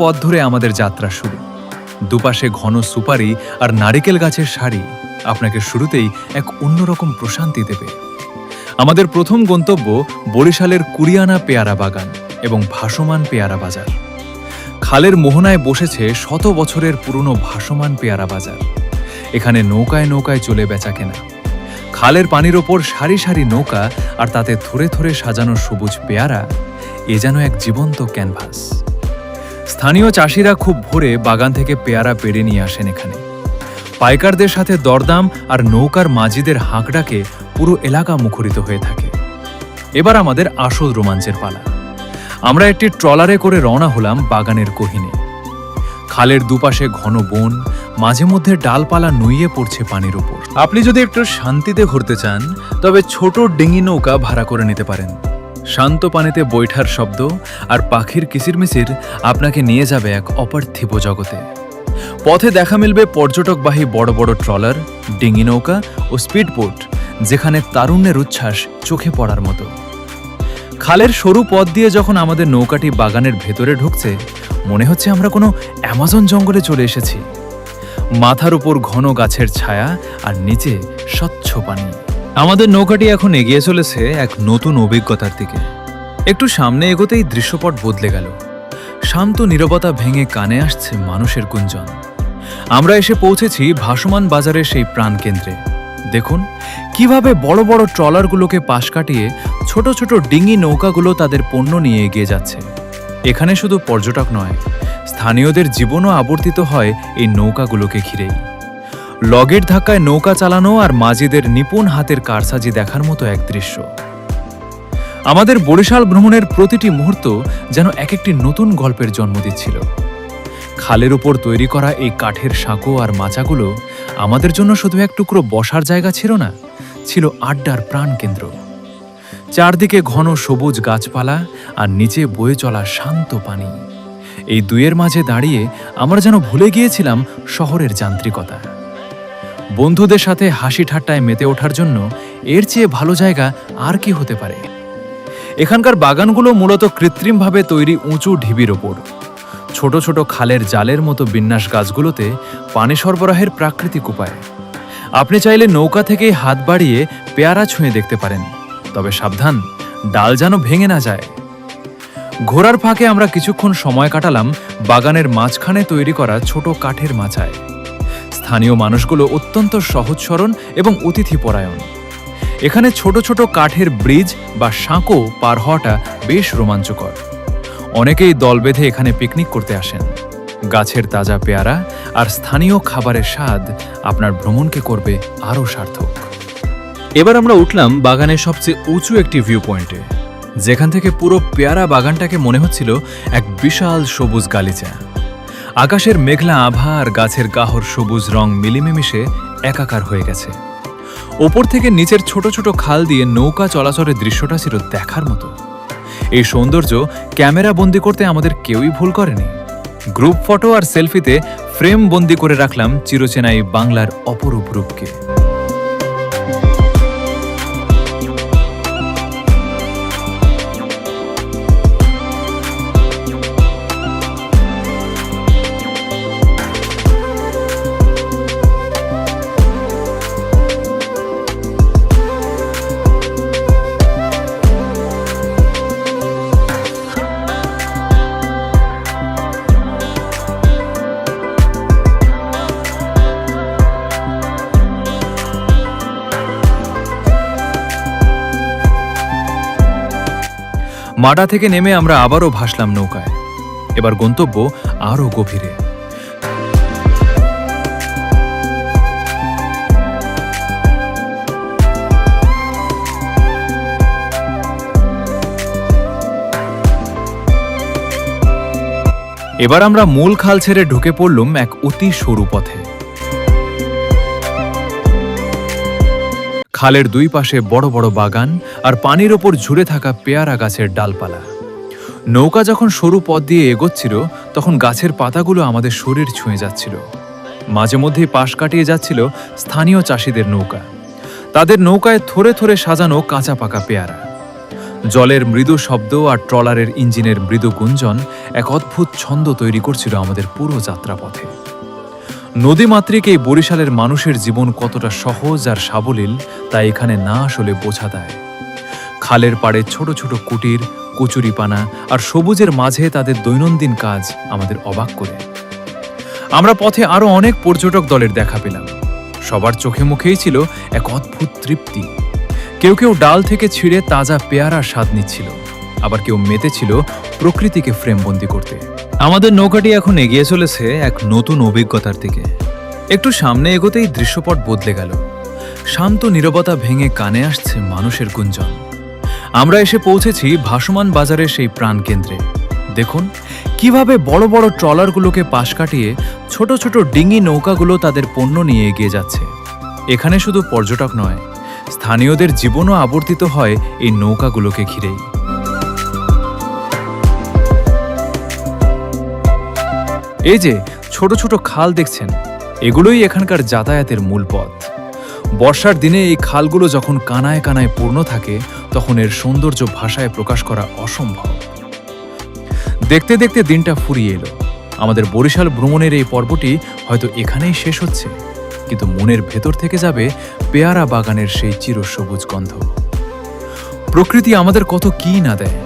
পথ ধরে আমাদের যাত্রা শুরু। দুপাশে ঘন সুপারি আর নারিকেল গাছের সারি আপনাকে শুরুতেই এক অন্যরকম প্রশান্তি দেবে। আমাদের প্রথম গন্তব্য বরিশালের কুরিয়ানা পেয়ারা বাগান এবং ভাসমান পেয়ারা বাজার। খালের মোহনায় বসেছে শত বছরের পুরনো ভাসমান পেয়ারা বাজার। এখানে নৌকায় নৌকায় চলে বেচা কেনা। খালের পানির ওপর সারি সারি নৌকা আর তাতে থরে থরে সাজানো সবুজ পেয়ারা, এ যেন এক জীবন্ত ক্যানভাস। স্থানীয় চাষিরা খুব ভোরে বাগান থেকে পেয়ারা পেড়ে নিয়ে আসেন এখানে। পাইকারদের সাথে দরদাম আর নৌকার মাঝিদের হাঁক ডাকে পুরো এলাকা মুখরিত হয়ে থাকে। এবার আমাদের আসল রোমাঞ্চের পালা। আমরা একটি ট্রলারে করে রওনা হলাম বাগানের কহিনে। খালের দুপাশে ঘন বন, মাঝে মধ্যে ডালপালা নুইয়ে পড়ছে পানির উপর। আপনি যদি একটু শান্তিতে ঘুরতে চান তবে ছোট ডিঙি নৌকা ভাড়া করে নিতে পারেন। শান্ত পানিতে বৈঠার শব্দ আর পাখির কিচিরমিচির আপনাকে নিয়ে যাবে এক অপার্থিব জগতে। পথে দেখা মিলবে পর্যটকবাহী বড় বড় ট্রলার, ডিঙি নৌকা ও স্পিডবোট, যেখানে তারুণ্যের উচ্ছ্বাস চোখে পড়ার মতো। খালের সরু পথ দিয়ে যখন আমাদের নৌকাটি বাগানের ভেতরে ঢুকছে, মনে হচ্ছে আমরা কোনো অ্যামাজন জঙ্গলে চলে এসেছি। মাথার উপর ঘন গাছের ছায়া আর নিচে স্বচ্ছ পানি। আমাদের নৌকাটি এখন এগিয়ে চলেছে এক নতুন অভিজ্ঞতার দিকে। একটু সামনে এগোতেই দৃশ্যপট বদলে গেল। শান্ত নীরবতা ভেঙে কানে আসছে মানুষের গুঞ্জন। আমরা এসে পৌঁছেছি ভাসমান বাজারের সেই প্রাণকেন্দ্রে। দেখুন কিভাবে বড় বড় ট্রলারগুলোকে পাশ কাটিয়ে ছোট ছোট ডিঙি নৌকাগুলো তাদের পণ্য নিয়ে এগিয়ে যাচ্ছে। এখানে শুধু পর্যটক নয়, স্থানীয়দের জীবনও আবর্তিত হয় এই নৌকাগুলোকে ঘিরেই। লগের ধাক্কায় নৌকা চালানো আর মাঝিদের নিপুণ হাতের কারসাজি দেখার মতো এক দৃশ্য। আমাদের বরিশাল ভ্রমণের প্রতিটি মুহূর্ত যেন এক একটি নতুন গল্পের জন্ম দিচ্ছিল। খালের উপর তৈরি করা এই কাঠের সাঁকো আর মাচাগুলো আমাদের জন্য শুধু এক টুকরো বসার জায়গা ছিল না, ছিল আড্ডার প্রাণকেন্দ্র। চারদিকে ঘন সবুজ গাছপালা আর নিচে বয়ে চলা শান্ত পানি। এই দুয়ের মাঝে দাঁড়িয়ে আমরা যেন ভুলে গিয়েছিলাম শহরের যান্ত্রিকতা। বন্ধুদের সাথে হাসি ঠাট্টায় মেতে ওঠার জন্য এর চেয়ে ভালো জায়গা আর কি হতে পারে। এখানকার বাগানগুলো মূলত কৃত্রিমভাবে তৈরি উঁচু ঢিবির ওপর। ছোট ছোট খালের জালের মতো বিন্যাস গাছগুলোতে পানি সরবরাহের প্রাকৃতিক উপায়। আপনি চাইলে নৌকা থেকে হাত বাড়িয়ে পেয়ারা ছুঁয়ে দেখতে পারেন, তবে সাবধান, ডাল যেন ভেঙে না যায়। ঘোড়ার ফাঁকে আমরা কিছুক্ষণ সময় কাটালাম বাগানের মাঝখানে তৈরি করা ছোট কাঠের মাচায়। স্থানীয় মানুষগুলো অত্যন্ত সহজ সরল এবং অতিথিপরায়ণ। এখানে ছোট ছোট কাঠের ব্রিজ বা সাঁকো পার হওয়াটা বেশ রোমাঞ্চকর। অনেকেই দল বেঁধে এখানে পিকনিক করতে আসেন। গাছের তাজা পেয়ারা আর স্থানীয় খাবারের স্বাদ আপনার ভ্রমণকে করবে আরও সার্থক। এবার আমরা উঠলাম বাগানের সবচেয়ে উঁচু একটি ভিউ পয়েন্টে, যেখান থেকে পুরো পেয়ারা বাগানটাকে মনে হচ্ছিল এক বিশাল সবুজ গালিচা। আকাশের মেঘলা আভা আর গাছের গাহর সবুজ রং মিলিমে মিশে একাকার হয়ে গেছে। ওপর থেকে নিচের ছোট ছোট খাল দিয়ে নৌকা চলাচলের দৃশ্যটা ছিল দেখার মতো। এই সৌন্দর্য ক্যামেরা বন্দি করতে আমাদের কেউই ভুল করেনি। গ্রুপ ফটো আর সেলফিতে ফ্রেম বন্দি করে রাখলাম চিরচেনাই বাংলার অপরূপ রূপকে। মাডা থেকে নেমে আমরা আবারও ভাসলাম নৌকায়। এবার গন্তব্য আরও গভীরে। এবার আমরা মূল খাল ছেড়ে ঢুকে পড়লুম এক অতি সরু পথে। খালের দুই পাশে বড় বড় বাগান আর পানির ওপর ঝুড়ে থাকা পেয়ারা গাছের ডালপালা। নৌকা যখন সরু পথ দিয়ে এগোচ্ছিল তখন গাছের পাতাগুলো আমাদের শরীর ছুঁয়ে যাচ্ছিল। মাঝে মধ্যেই পাশ কাটিয়ে যাচ্ছিল স্থানীয় চাষিদের নৌকা। তাদের নৌকায় থরে থরে সাজানো কাঁচা পাকা পেয়ারা। জলের মৃদু শব্দ আর ট্রলারের ইঞ্জিনের মৃদু গুঞ্জন এক অদ্ভুত ছন্দ তৈরি করছিল আমাদের পুরো যাত্রাপথে। নদীমাতৃক এই বরিশালের মানুষের জীবন কতটা সহজ আর সাবলীল তা এখানে না আসলে বোঝা দেয়। খালের পাড়ে ছোট ছোট কুটির, কচুরিপানা আর সবুজের মাঝে তাদের দৈনন্দিন কাজ আমাদের অবাক করে। আমরা পথে আরো অনেক পর্যটক দলের দেখা পেলাম। সবার চোখে মুখেই ছিল এক অদ্ভুত তৃপ্তি। কেউ কেউ ডাল থেকে ছিঁড়ে তাজা পেয়ারার স্বাদ নিচ্ছিল, আবার কেউ মেতেছিল প্রকৃতিকে ফ্রেমবন্দি করতে। আমাদের নৌকাটি এখন এগিয়ে চলেছে এক নতুন অভিজ্ঞতার দিকে। একটু সামনে এগোতেই দৃশ্যপট বদলে গেল। শান্ত নীরবতা ভেঙে কানে আসছে মানুষের গুঞ্জন। আমরা এসে পৌঁছেছি ভাসমান বাজারের সেই প্রাণকেন্দ্রে। দেখুন কিভাবে বড় বড় ট্রলারগুলোকে পাশ কাটিয়ে ছোট ছোট ডিঙি নৌকাগুলো তাদের পণ্য নিয়ে এগিয়ে যাচ্ছে। এখানে শুধু পর্যটক নয়, স্থানীয়দের জীবনও আবর্তিত হয় এই নৌকাগুলোকে ঘিরেই। এই যে ছোট ছোট খাল দেখছেন, এগুলোই এখানকার যাতায়াতের মূল পথ। বর্ষার দিনে এই খালগুলো যখন কানায় কানায় পূর্ণ থাকে তখন এর সৌন্দর্য ভাষায় প্রকাশ করা অসম্ভব। দেখতে দেখতে দিনটা ফুরিয়ে এলো। আমাদের বরিশাল ভ্রমণের এই পর্বটি হয়তো এখানেই শেষ হচ্ছে, কিন্তু মনের ভেতর থেকে যাবে পেয়ারা বাগানের সেই চিরসবুজ গন্ধ। প্রকৃতি আমাদের কত কি না দেয়,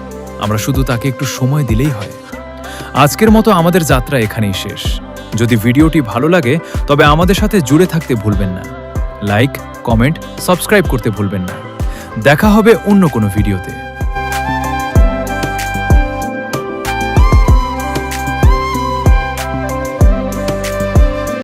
আমরা শুধু তাকে একটু সময় দিলেই হয়। আজকের মতো আমাদের যাত্রা এখানেই শেষ। যদি ভিডিওটি ভালো লাগে তবে আমাদের সাথে জুড়ে থাকতে ভুলবেন না। লাইক, কমেন্ট, সাবস্ক্রাইব করতে ভুলবেন না। দেখা হবে অন্য কোনো ভিডিওতে।